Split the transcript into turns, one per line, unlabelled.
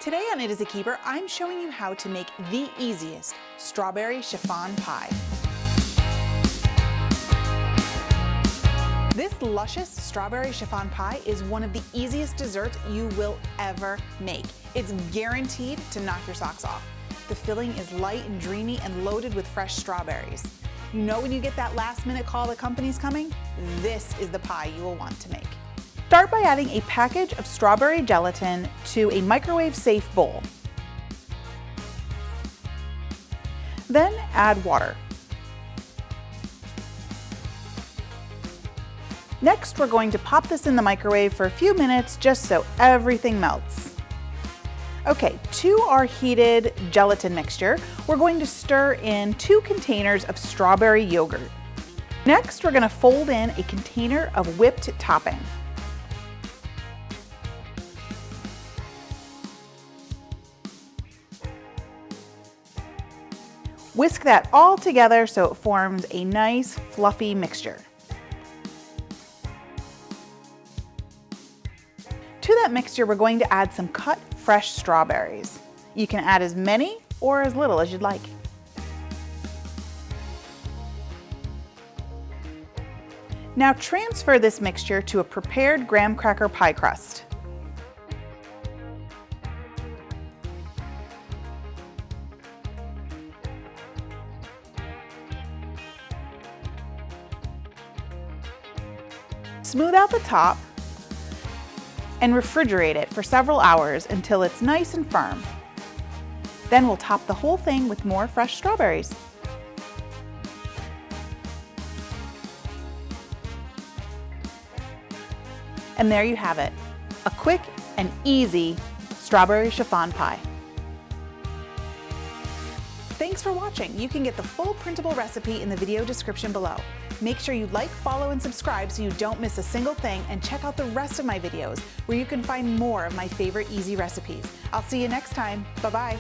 Today on It Is a Keeper, I'm showing you how to make the easiest strawberry chiffon pie. This luscious strawberry chiffon pie is one of the easiest desserts you will ever make. It's guaranteed to knock your socks off. The filling is light and dreamy and loaded with fresh strawberries. You know when you get that last-minute call the company's coming? This is the pie you will want to make. Start by adding a package of strawberry gelatin to a microwave-safe bowl. Then add water. Next, we're going to pop this in the microwave for a few minutes just so everything melts. Okay, to our heated gelatin mixture, we're going to stir in 2 containers of strawberry yogurt. Next, we're going to fold in a container of whipped topping. Whisk that all together so it forms a nice fluffy mixture. To that mixture, we're going to add some cut fresh strawberries. You can add as many or as little as you'd like. Now transfer this mixture to a prepared graham cracker pie crust. Smooth out the top and refrigerate it for several hours until it's nice and firm. Then we'll top the whole thing with more fresh strawberries. And there you have it, a quick and easy strawberry chiffon pie. Thanks for watching. You can get the full printable recipe in the video description below. Make sure you like, follow, and subscribe so you don't miss a single thing, and check out the rest of my videos where you can find more of my favorite easy recipes. I'll see you next time. Bye-bye.